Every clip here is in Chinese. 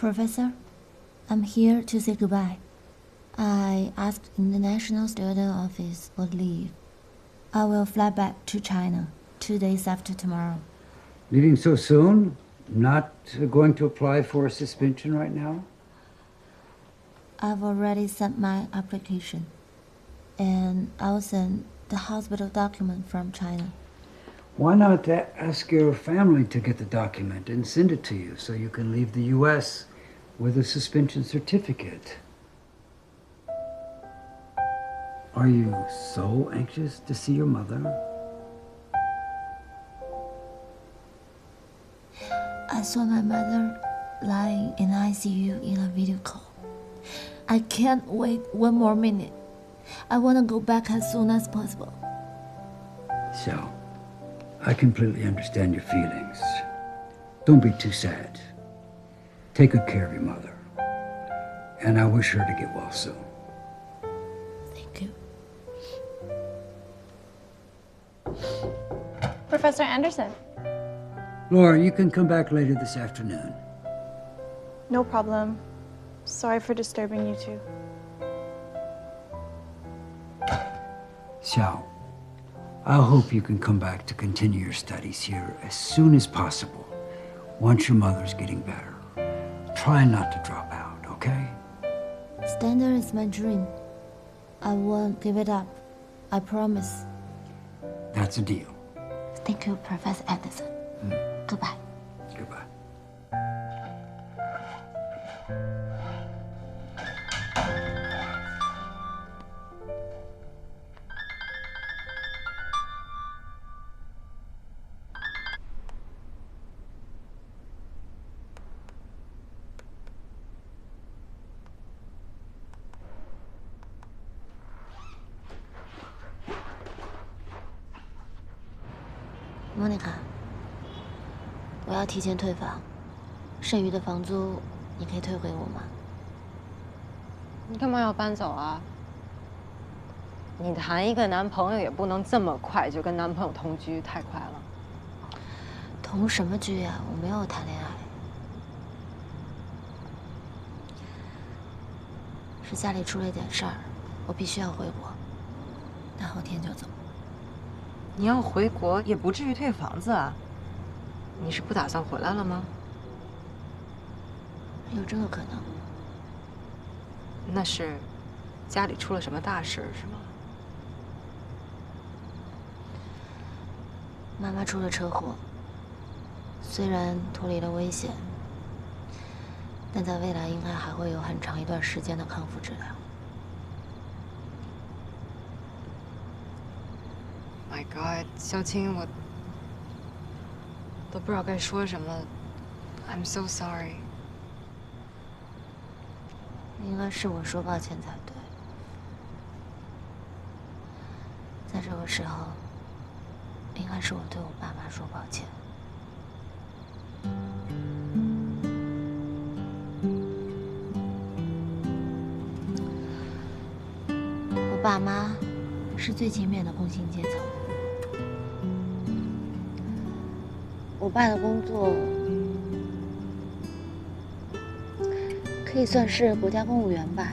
Professor, I'm here to say goodbye. I asked International Student Office for leave. I will fly back to China 2 days after tomorrow. Leaving so soon? Not going to apply for a suspension right now? I've already sent my application. And I'll send the hospital document from China. Why not ask your family to get the document and send it to you so you can leave the U.S. with a suspension certificate? Are you so anxious to see your mother? I saw my mother lying in ICU in a video call. I can't wait 1 more minute. I want to go back as soon as possible. Xiao, I completely understand your feelings. Don't be too sad. Take good care of your mother. And I wish her to get well soon. Thank you. Professor Anderson. Laura, you can come back later this afternoon. No problem. Sorry for disturbing you two. Xiao, I hope you can come back to continue your studies here as soon as possible, once your mother's getting better. Try not to drop out, okay? Standard is my dream. I won't give it up. I promise. That's a deal. Thank you, Professor Anderson. Goodbye. Goodbye.莫妮卡，我要提前退房，剩余的房租你可以退回我吗？你干嘛要搬走啊？你谈一个男朋友也不能这么快就跟男朋友同居，太快了。同什么居呀？我没有谈恋爱，是家里出了一点事儿，我必须要回国，大后天就走。你要回国也不至于退房子啊？你是不打算回来了吗？有这个可能。那是家里出了什么大事是吗？妈妈出了车祸，虽然脱离了危险，但在未来应该还会有很长一段时间的康复治疗。My God， 萧青，我都不知道该说什么。I'm so sorry。应该是我说抱歉才对。在这个时候，应该是我对我爸妈说抱歉。我爸妈是最前面的工薪阶层。我爸的工作可以算是国家公务员吧，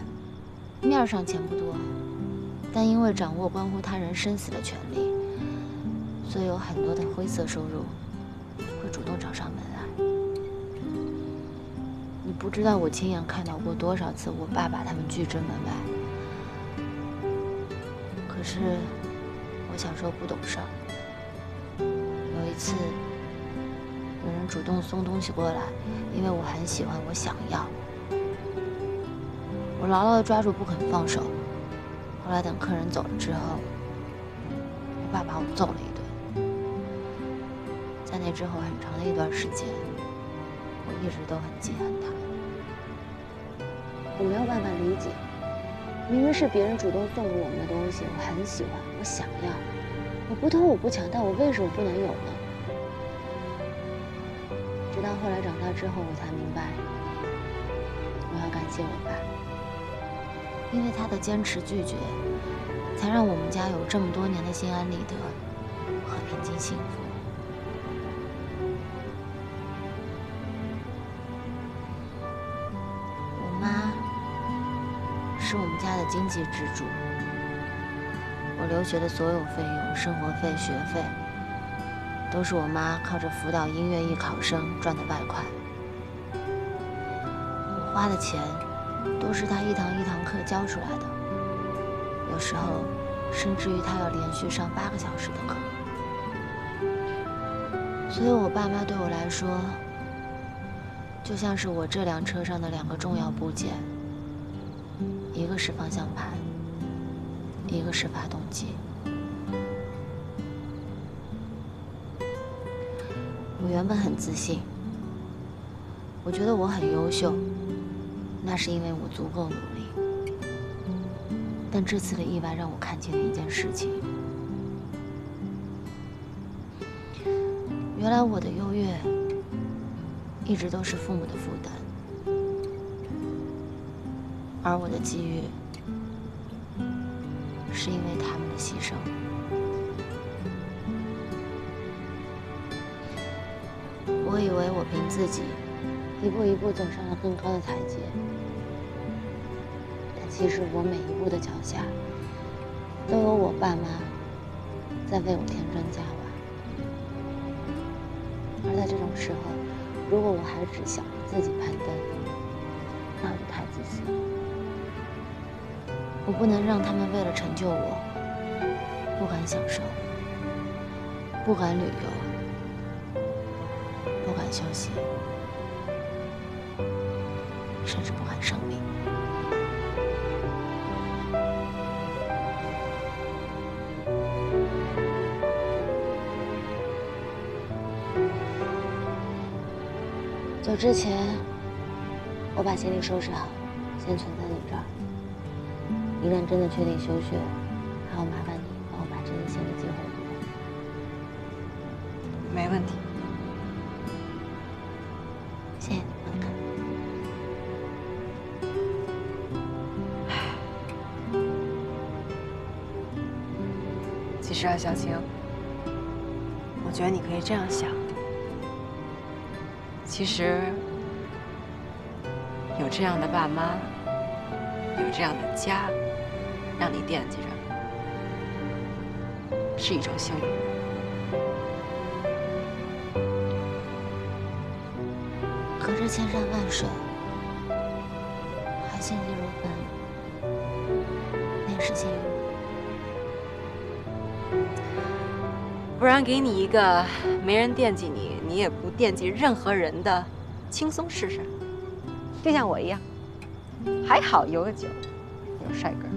面上钱不多，但因为掌握关乎他人生死的权利，所以有很多的灰色收入会主动找上门来。你不知道我亲眼看到过多少次我爸把他们拒之门外。可是我小时候不懂事儿，有一次有人主动送东西过来，因为我很喜欢，我想要。我牢牢地抓住不肯放手。后来等客人走了之后，我爸把我揍了一顿。在那之后很长的一段时间，我一直都很记恨他。我没有办法理解，明明是别人主动送给我们的东西，我很喜欢，我想要，我不偷我不抢，但我为什么不能有呢？直到后来长大之后，我才明白，我要感谢我爸。因为他的坚持拒绝，才让我们家有这么多年的心安理得和平静幸福。是我们家的经济支柱。我留学的所有费用，生活费、学费，都是我妈靠着辅导音乐艺考生赚的外快。我花的钱，都是她一堂一堂课教出来的，有时候甚至于她要连续上8个小时的课。所以我爸妈对我来说，就像是我这辆车上的2个重要部件，一个是方向盘，一个是发动机。我原本很自信，我觉得我很优秀，那是因为我足够努力。但这次的意外让我看清了一件事情，原来我的优越一直都是父母的负担，而我的机遇是因为他们的牺牲。我以为我凭自己一步一步走上了更高的台阶，但其实我每一步的脚下都有我爸妈在为我添砖加瓦。而在这种时候，如果我还只想着自己攀登，那我就太自私了。我不能让他们为了成就我，不敢享受，不敢旅游，不敢休息，甚至不敢生命。走之前，我把行李收拾好，先存在你这儿。一旦真的确定休学，还要麻烦你帮我把这些行李寄回国。没问题。谢谢你，文凯。其实啊，小晴，我觉得你可以这样想。其实，有这样的爸妈，有这样的家，让你惦记着，是一种幸运。隔着千山万水，还幸福如奔，那也是幸运。不然给你一个没人惦记你，你也不惦记任何人的轻松试试，就像我一样，还好有个酒，有帅哥。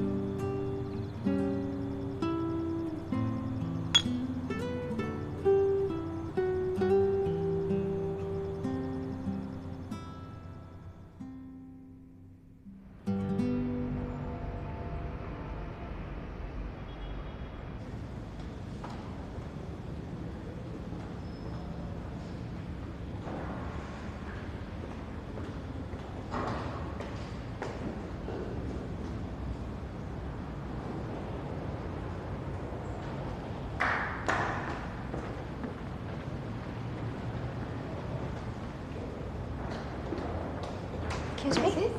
Excuse me?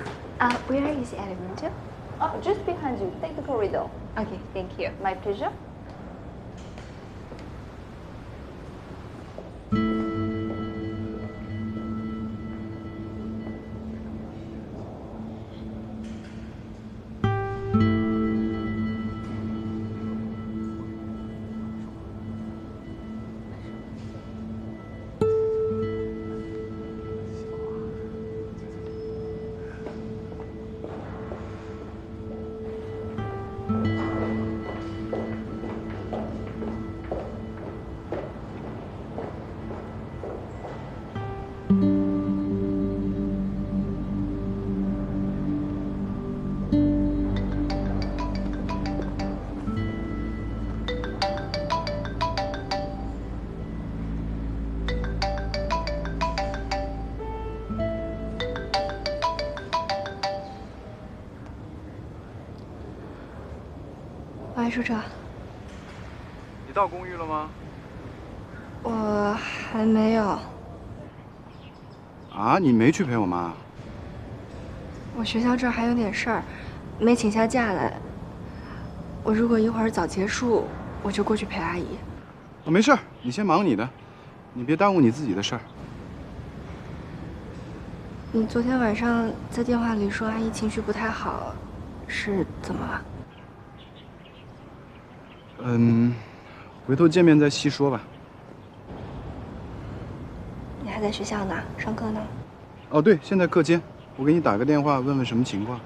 Where is the elevator? Oh, just behind you. Take the corridor. Okay, thank you. My pleasure.喂，出车。你到公寓了吗？我还没有。啊，你没去陪我妈？我学校这儿还有点事儿，没请下假来。我如果一会儿早结束，我就过去陪阿姨。没事儿，你先忙你的，你别耽误你自己的事儿。你昨天晚上在电话里说阿姨情绪不太好，是怎么了？回头见面再细说吧。你还在学校呢，上课呢？哦，对，现在课间，我给你打个电话问问什么情况。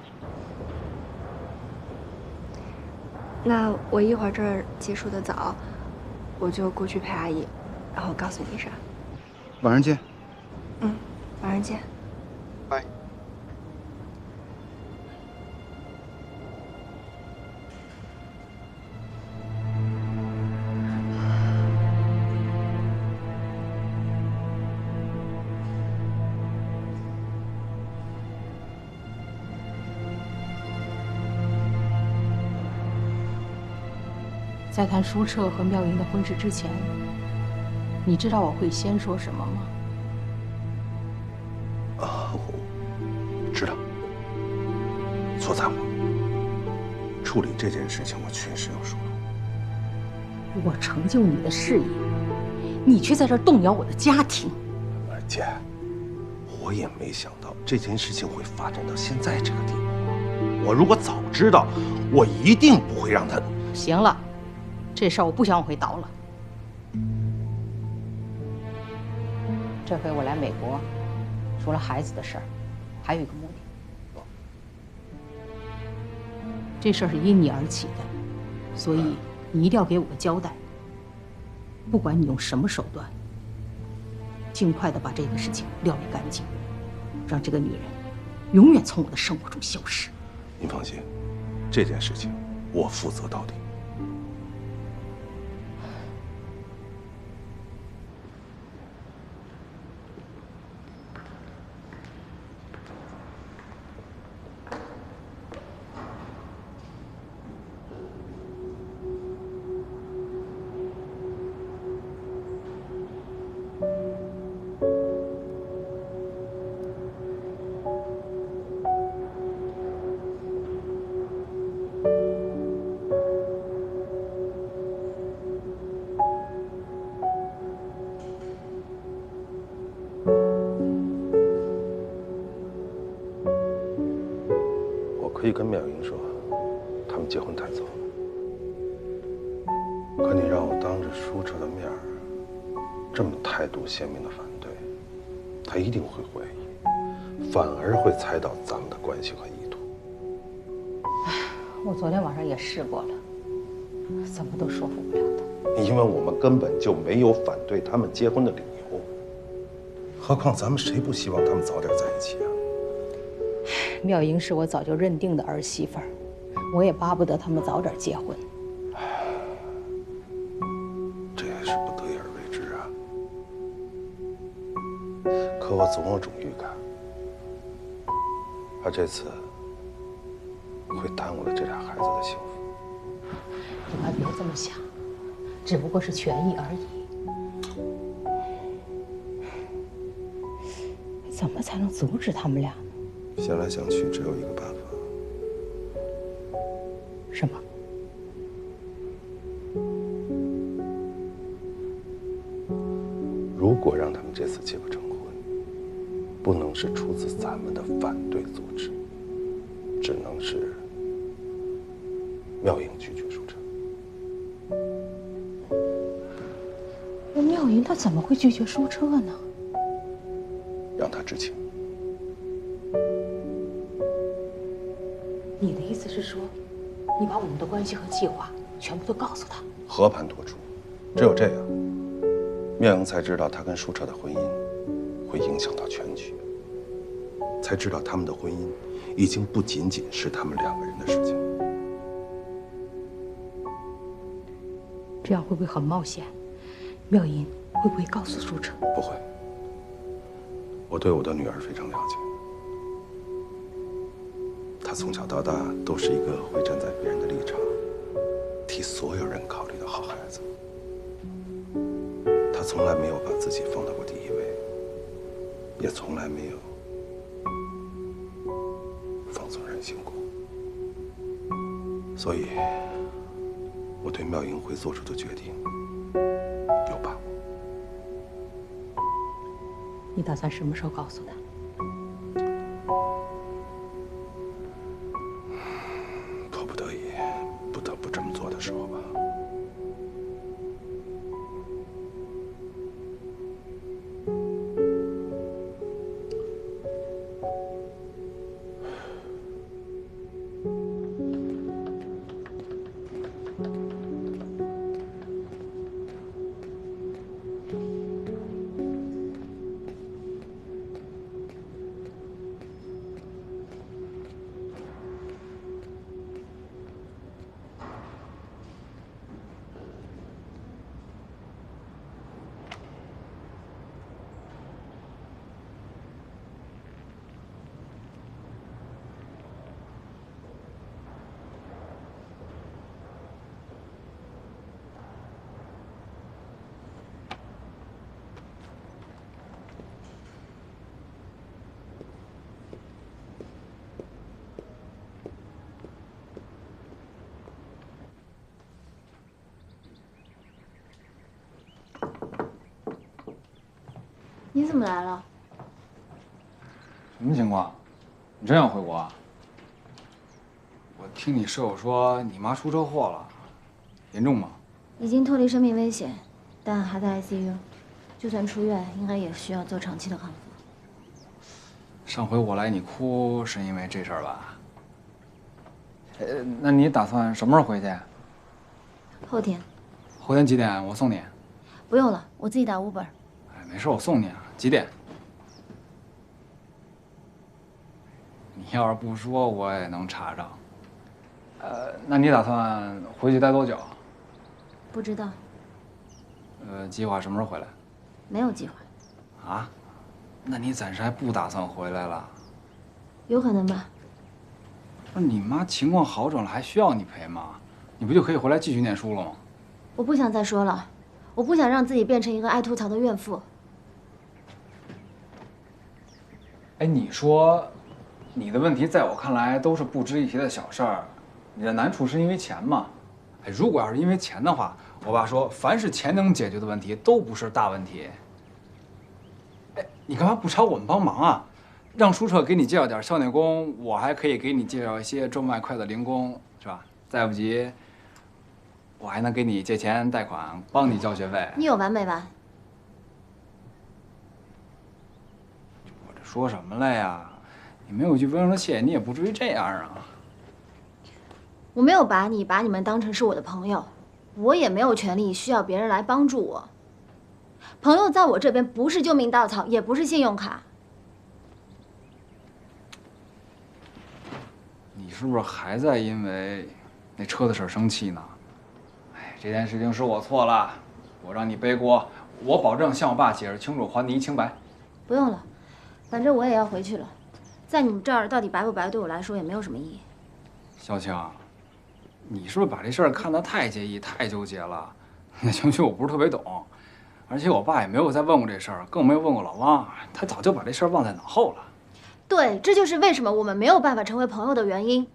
那我一会儿这儿结束的早，我就过去陪阿姨，然后告诉你一声。晚上见。嗯，晚上见。拜。在谈舒澈和妙莹的婚事之前，你知道我会先说什么吗？我知道，错在我处理这件事情，我确实有疏漏。我成就你的事业，你却在这儿动摇我的家庭。而且，我也没想到这件事情会发展到现在这个地步。我如果早知道，我一定不会让他。行了。这事儿我不想往回倒了。这回我来美国，除了孩子的事儿，还有一个目的。这事儿是因你而起的，所以你一定要给我个交代。不管你用什么手段，尽快的把这个事情料理干净，让这个女人永远从我的生活中消失。您放心，这件事情我负责到底。可以跟妙莹说，他们结婚太早了。可你让我当着舒澈的面儿，这么态度鲜明的反对，他一定会怀疑，反而会猜到咱们的关系和意图。我昨天晚上也试过了，怎么都说服不了他。因为我们根本就没有反对他们结婚的理由，何况咱们谁不希望他们早点在一起啊？妙莹是我早就认定的儿媳妇儿，我也巴不得他们早点结婚。这也是不得已而为之啊。可我总有种预感，他这次会耽误了这俩孩子的幸福。你可别这么想，只不过是权益而已。怎么才能阻止他们俩呢？想来想去，只有一个办法。什么？如果让他们这次结不成婚，不能是出自咱们的反对阻止，只能是妙莹拒绝舒澈。那妙莹她怎么会拒绝舒澈呢？让她知情。你的意思是说，你把我们的关系和计划全部都告诉他？和盘托出，只有这样，妙莹才知道她跟舒澈的婚姻会影响到全局，才知道他们的婚姻已经不仅仅是他们两个人的事情。这样会不会很冒险？妙莹会不会告诉舒澈？不会，我对我的女儿非常了解。她从小到大都是一个会站在别人的立场，替所有人考虑的好孩子。她从来没有把自己放到过第一位，也从来没有放纵任性过。所以，我对妙莹会做出的决定有把握。你打算什么时候告诉他？迫不得已，不得不这么做的时候吧。你怎么来了？什么情况？你真要回国啊？我听你舍友说你妈出车祸了，严重吗？已经脱离生命危险，但还在 ICU。就算出院，应该也需要做长期的康复。上回我来你哭是因为这事儿吧？那你打算什么时候回去？后天。后天几点？我送你。不用了，我自己打 Uber。哎，没事，我送你啊。几点？你要是不说，我也能查着。那你打算回去待多久？不知道。计划什么时候回来？没有计划。啊？那你暂时还不打算回来了？有可能吧。不是你妈情况好转了，还需要你陪吗？你不就可以回来继续念书了吗？我不想再说了，我不想让自己变成一个爱吐槽的怨妇。哎，你说，你的问题在我看来都是不值一提的小事儿，你的难处是因为钱吗？哎，如果要是因为钱的话，我爸说，凡是钱能解决的问题都不是大问题。哎，你干嘛不找我们帮忙啊？让舒澈给你介绍点校内工，我还可以给你介绍一些赚外快的零工，是吧？再不济，我还能给你借钱贷款，帮你交学费。你有完没完？我这说什么了呀？你没有句温柔的谢，你也不至于这样啊。我没有把你们当成是我的朋友，我也没有权利需要别人来帮助我。朋友在我这边不是救命稻草，也不是信用卡。你是不是还在因为那车的事儿生气呢？哎，这件事情是我错了，我让你背锅，我保证向我爸解释清楚，还你一清白。不用了，反正我也要回去了，在你们这儿到底白不白对我来说也没有什么意义。小青，你是不是把这事儿看得太介意、太纠结了？你的情绪我不是特别懂，而且我爸也没有再问过这事儿，更没有问过老汪，他早就把这事儿忘在脑后了。对，这就是为什么我们没有办法成为朋友的原因。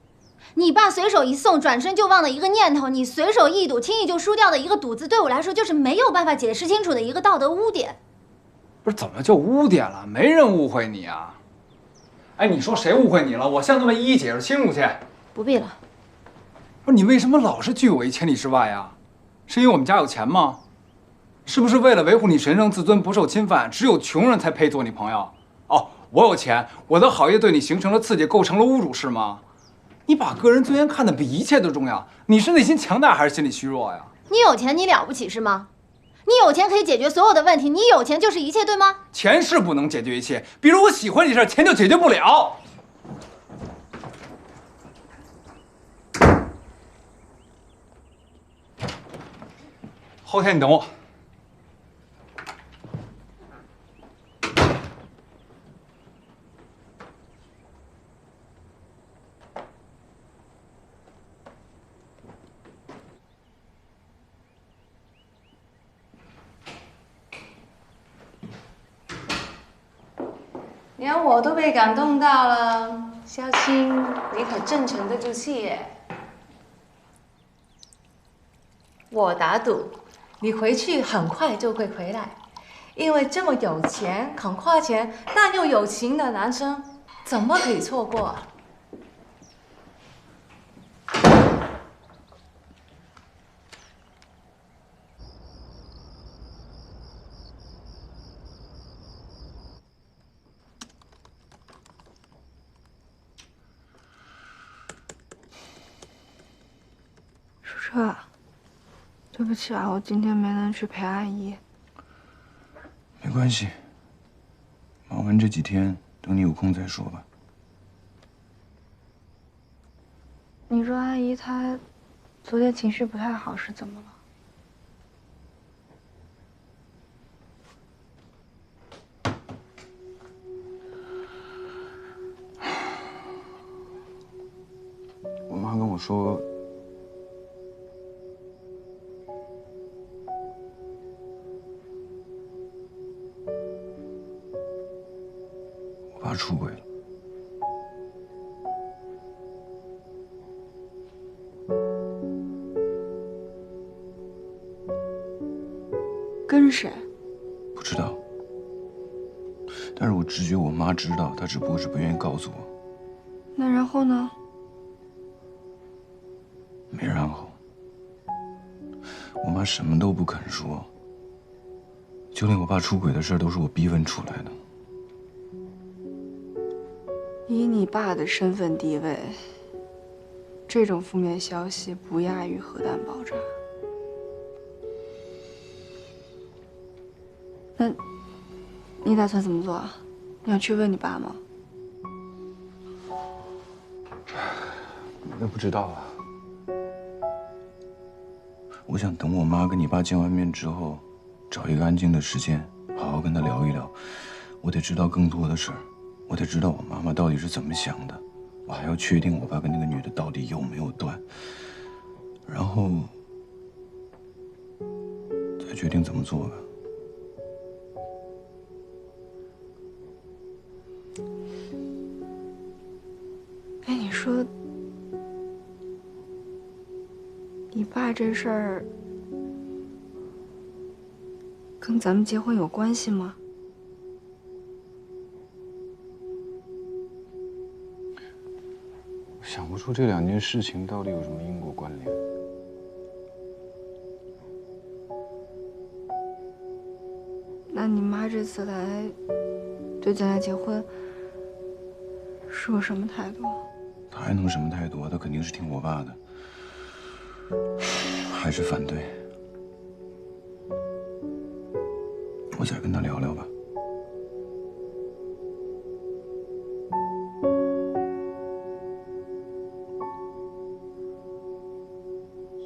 你爸随手一送，转身就忘的一个念头，你随手一赌，轻易就输掉的一个赌字，对我来说就是没有办法解释清楚的一个道德污点。不是怎么就污点了？没人误会你啊！哎，你说谁误会你了？我向他们一一解释清楚去。不必了。不是你为什么老是拒我于千里之外呀？是因为我们家有钱吗？是不是为了维护你神圣自尊不受侵犯，只有穷人才配做你朋友？哦，我有钱，我的好意对你形成了刺激，构成了侮辱是吗？你把个人尊严看得比一切都重要，你是内心强大还是心理虚弱呀？你有钱，你了不起是吗？你有钱可以解决所有的问题，你有钱就是一切，对吗？钱是不能解决一切，比如我喜欢你这事，钱就解决不了。后天你等我。连我都被感动到了，萧青，你可真沉得住气耶！我打赌，你回去很快就会回来，因为这么有钱、肯花钱但又有情的男生，怎么可以错过啊？舒澈，对不起啊，我今天没能去陪阿姨。没关系，忙完这几天，等你有空再说吧。你说阿姨她昨天情绪不太好，是怎么了？我妈跟我说，我爸出轨了。跟谁？不知道，但是我直觉我妈知道，她只不过是不愿意告诉我。那然后呢？没然后，我妈什么都不肯说，就连我爸出轨的事都是我逼问出来的。以你爸的身份地位，这种负面消息不亚于核弹爆炸。那，你打算怎么做啊？你要去问你爸吗？那不知道啊。我想等我妈跟你爸见完面之后，找一个安静的时间，好好跟他聊一聊。我得知道更多的事儿，我得知道我妈妈到底是怎么想的，我还要确定我爸跟那个女的到底有没有断，然后再决定怎么做吧。哎，你说，你爸这事儿跟咱们结婚有关系吗？我想不出这两件事情到底有什么因果关联。那你妈这次来，对咱俩结婚是有什么态度？她还能什么态度啊？她肯定是听我爸的，还是反对。我再跟她聊聊吧。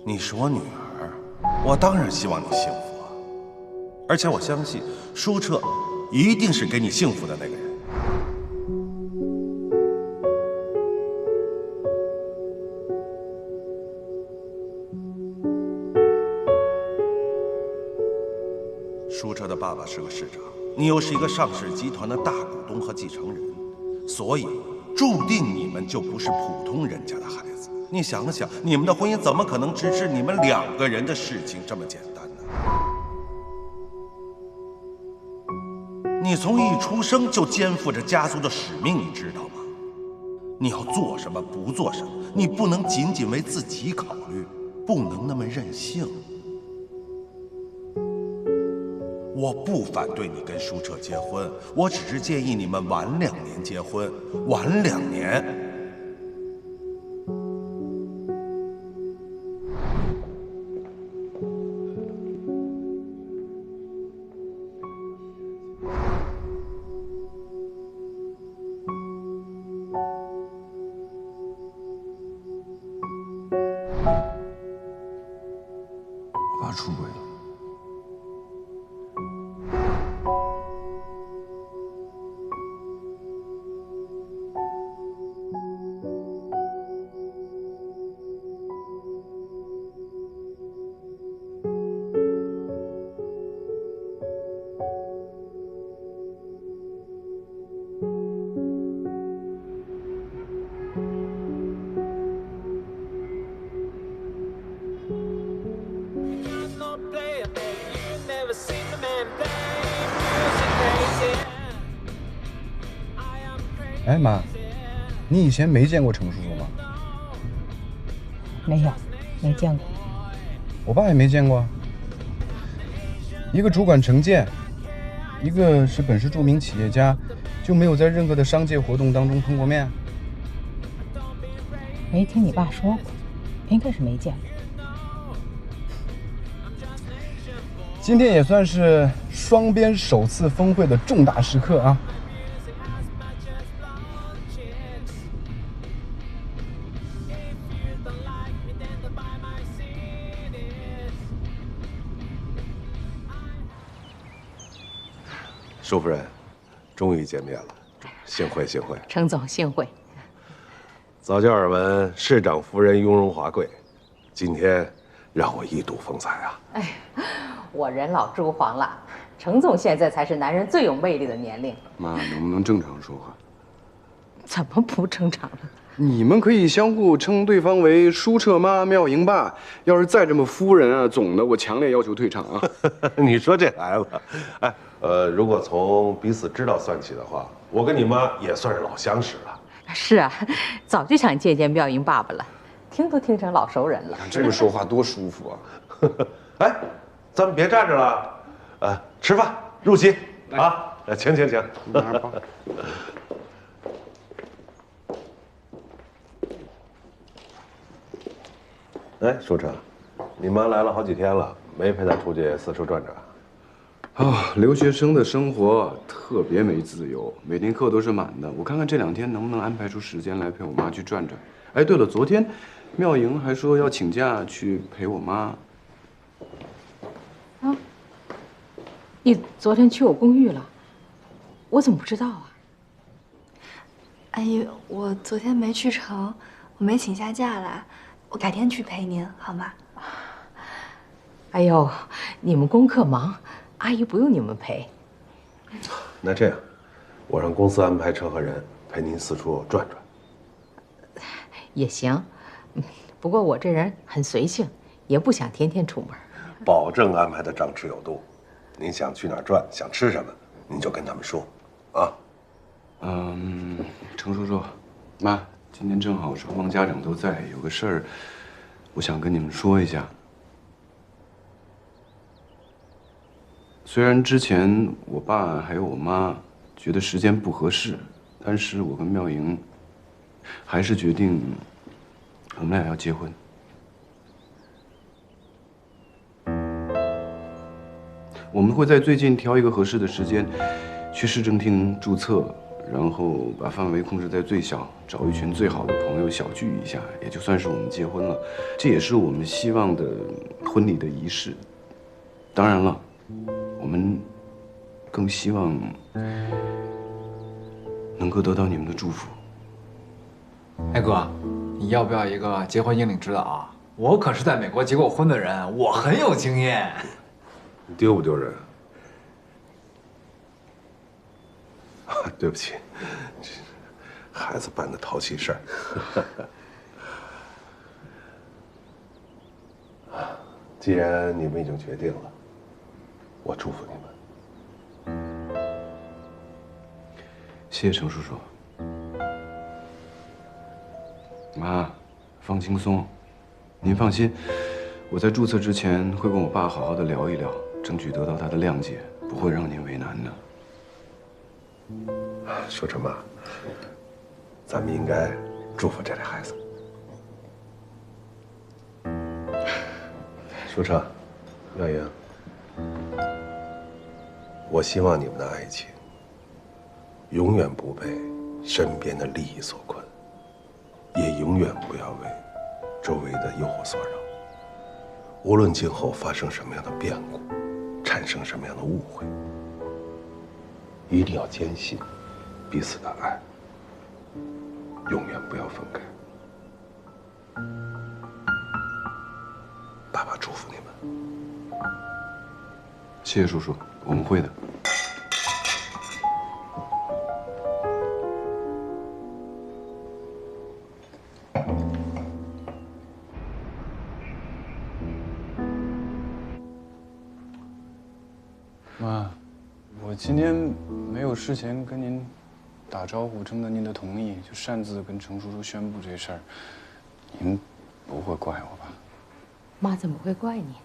你是我女儿，我当然希望你幸福啊！而且我相信舒澈一定是给你幸福的那个人。舒澈的爸爸是个市长，你又是一个上市集团的大股东和继承人，所以注定你们就不是普通人家的孩子。你想想，你们的婚姻怎么可能只是你们两个人的事情这么简单呢？你从一出生就肩负着家族的使命，你知道吗？你要做什么，不做什么，你不能仅仅为自己考虑，不能那么任性。我不反对你跟舒澈结婚，我只是建议你们晚2年结婚，晚2年。我爸出轨了。哎妈，你以前没见过程叔叔吗？没有，没见过。我爸也没见过。一个主管城建，一个是本市著名企业家，就没有在任何的商界活动当中碰过面？没听你爸说过，应该是没见过。今天也算是双边首次峰会的重大时刻啊！舒夫人，终于见面了，幸会幸会。程总，幸会。早教耳闻市长夫人雍容华贵，今天让我一睹风采啊！哎，我人老珠黄了，程总现在才是男人最有魅力的年龄。妈，能不能正常说话？怎么不正常了？你们可以相互称对方为舒澈妈、妙莹爸。要是再这么夫人啊、总的，我强烈要求退场啊！你说这孩子，哎，如果从彼此知道算起的话，我跟你妈也算是老相识了。是啊，早就想见见妙莹爸爸了，听都听成老熟人了。这么说话多舒服啊！哎，咱们别站着了，吃饭入席啊！请。拿着包。哎，舒澈，你妈来了好几天了，没陪她出去四处转转。留学生的生活特别没自由，每天课都是满的。我看看这2天能不能安排出时间来陪我妈去转转。哎，对了，昨天妙莹还说要请假去陪我妈。啊，你昨天去我公寓了？我怎么不知道啊？阿姨，我昨天没去成，我没请下假来，我改天去陪您，好吗？哎呦，你们功课忙，阿姨不用你们陪。那这样，我让公司安排车和人陪您四处转转。也行，不过我这人很随性，也不想天天出门。保证安排的张弛有度。您想去哪儿转，想吃什么，您就跟他们说，啊。程叔叔，妈，今天正好双方家长都在，有个事儿，我想跟你们说一下。虽然之前我爸还有我妈觉得时间不合适，但是我跟妙莹还是决定我们俩要结婚。我们会在最近挑一个合适的时间，去市政厅注册，然后把范围控制在最小，找一群最好的朋友小聚一下，也就算是我们结婚了。这也是我们希望的婚礼的仪式。当然了，我们更希望能够得到你们的祝福。哎哥，你要不要一个结婚引领指导啊？我可是在美国结过婚的人，我很有经验。丢不丢人？对不起，孩子办的淘气事儿。既然你们已经决定了，我祝福你们。谢谢程叔叔。妈，放轻松，您放心，我在注册之前会跟我爸好好的聊一聊，争取得到他的谅解，不会让您为难的。舒澈妈，咱们应该祝福这类孩子。舒澈，妙莹，我希望你们的爱情永远不被身边的利益所困，也永远不要为周围的诱惑所扰。无论今后发生什么样的变故，产生什么样的误会，一定要坚信彼此的爱，永远不要分开。爸爸祝福你们。谢谢叔叔，我们会的。妈，我今天没有事前跟您打招呼征得您的同意，就擅自跟程叔叔宣布这事儿，您不会怪我吧？妈怎么会怪你呢？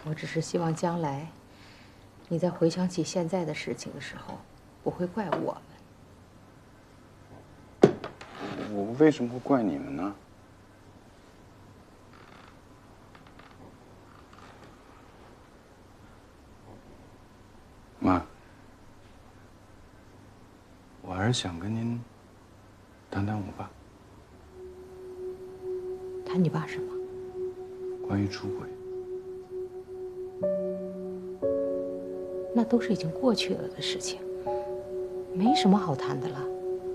我只是希望将来你在回想起现在的事情的时候，不会怪我们。我为什么会怪你们呢？妈，我还是想跟您谈谈我爸。谈你爸什么？关于出轨。那都是已经过去了的事情，没什么好谈的了。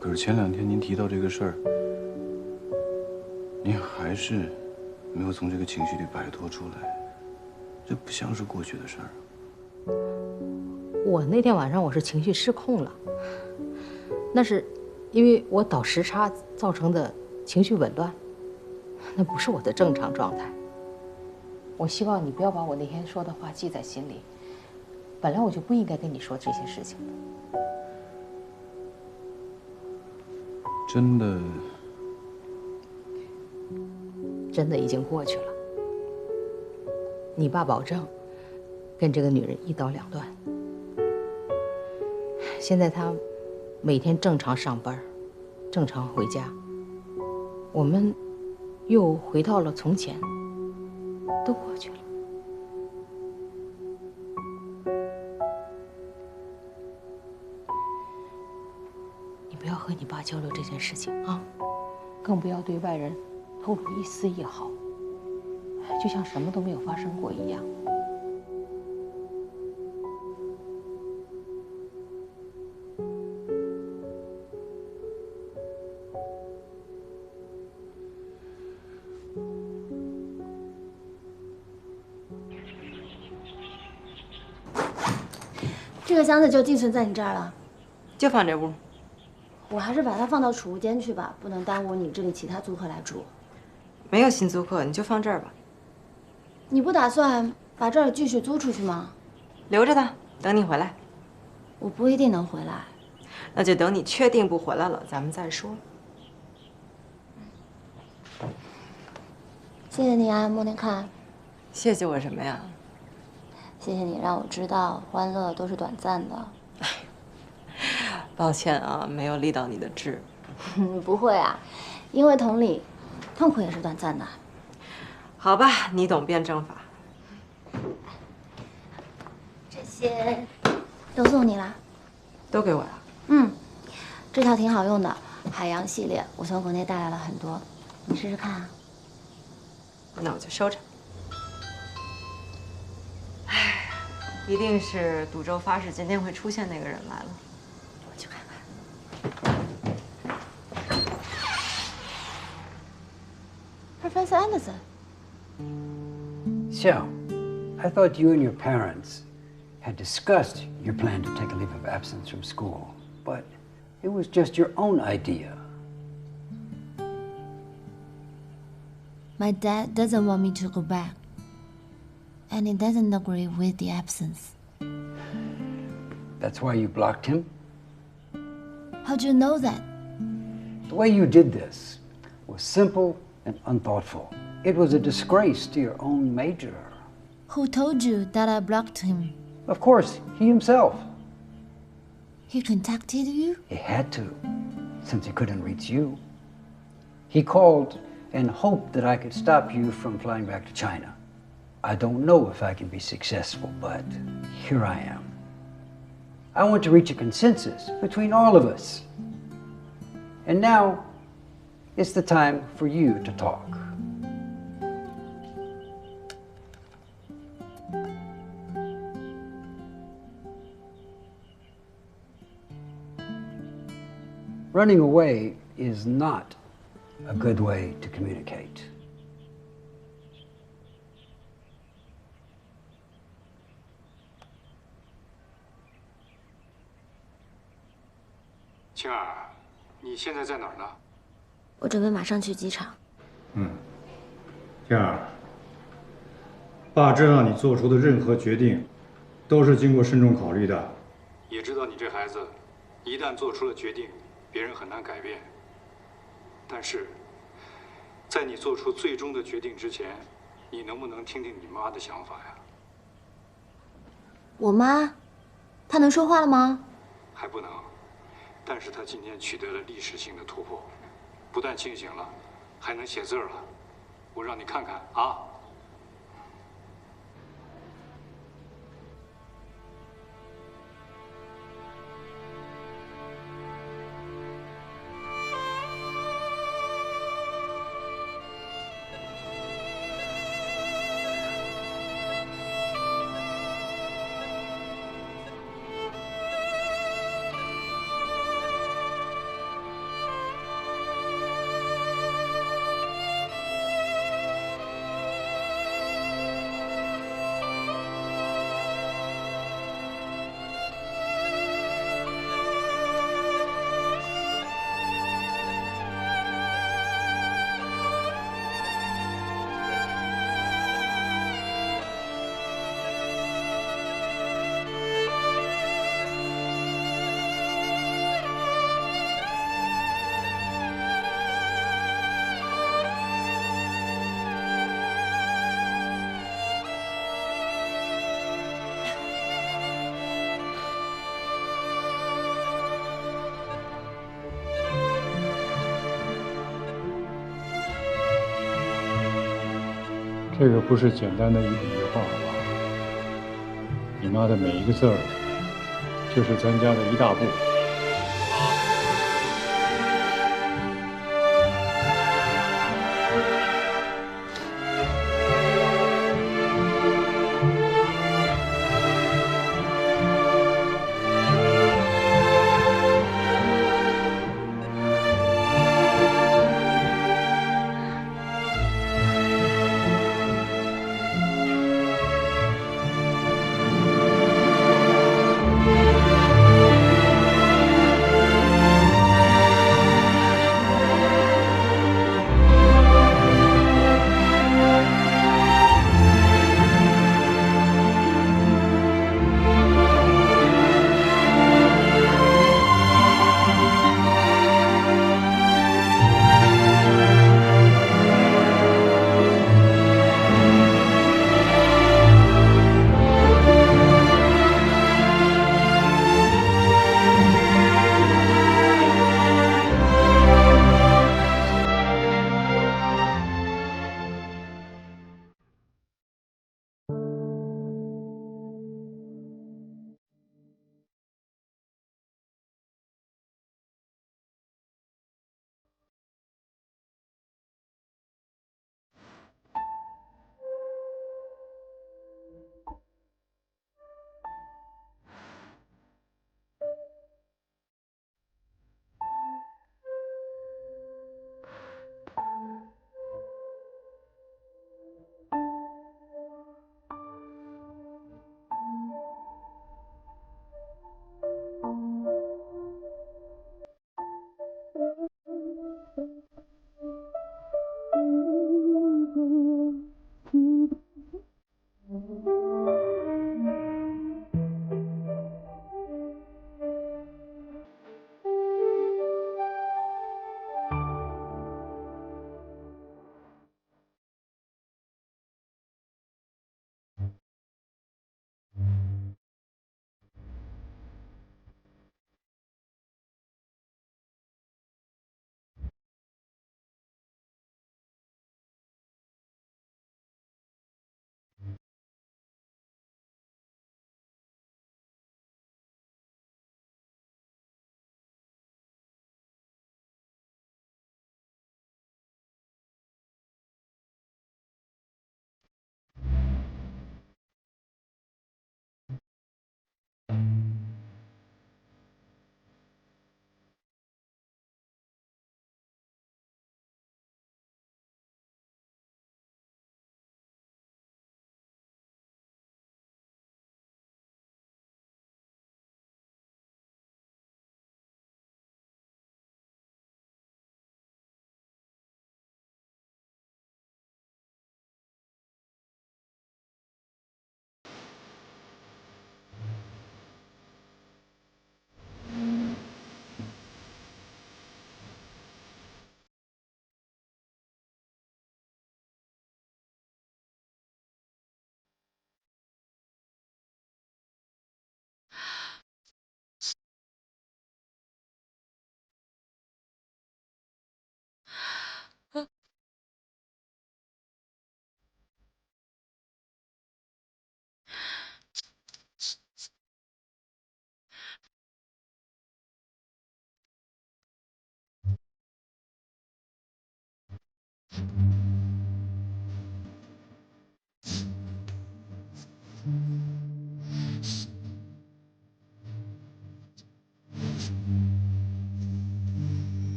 可是前2天您提到这个事儿，您还是没有从这个情绪里摆脱出来，这不像是过去的事儿。我那天晚上我是情绪失控了，那是因为我倒时差造成的情绪紊乱，那不是我的正常状态。我希望你不要把我那天说的话记在心里。本来我就不应该跟你说这些事情的。真的已经过去了。你爸保证跟这个女人一刀两断。现在他每天正常上班，正常回家，我们又回到了从前，都过去了。不要和你爸交流这件事情啊，更不要对外人透露一丝一毫，就像什么都没有发生过一样。这个箱子就寄存在你这儿了，就放这屋。我还是把它放到储物间去吧，不能耽误你这里其他租客来住。没有新租客，你就放这儿吧。你不打算把这儿继续租出去吗？留着它，等你回来。我不一定能回来。那就等你确定不回来了，咱们再说。谢谢你啊，莫连看。谢谢我什么呀？谢谢你让我知道，欢乐都是短暂的。抱歉啊，没有立到你的志。不会啊，因为同理，痛苦也是短暂的。好吧，你懂辩证法。这些都送你啦。都给我呀？嗯，这套挺好用的，海洋系列，我从国内带来了很多，你试试看啊。那我就收着。唉，一定是赌咒发誓今天会出现那个人来了。我去看看。Professor Anderson. So, I thought you and your parents had discussed your plan to take a leave of absence from school, but it was just your own idea. My dad doesn't want me to go back, and he doesn't agree with the absence. That's why you blocked him? How'd you know that? The way you did this was simple and unthoughtful. It was a disgrace to your own major. Who told you that I blocked him? Of course, he himself. He contacted you? He had to, since he couldn't reach you. He called and hoped that I could stop you from flying back to China. I don't know if I can be successful, but here I am. I want to reach a consensus between all of us. And now, it's the time for you to talk. Running away is not a good way to communicate.青儿，你现在在哪儿呢？我准备马上去机场。青儿，爸知道你做出的任何决定，都是经过慎重考虑的。也知道你这孩子，一旦做出了决定，别人很难改变。但是，在你做出最终的决定之前，你能不能听听你妈的想法呀？我妈，她能说话了吗？还不能，但是她今天取得了历史性的突破，不但清醒了，还能写字了。我让你看看啊。这个不是简单的一笔一画吧？你妈的每一个字儿，就是咱家的一大步。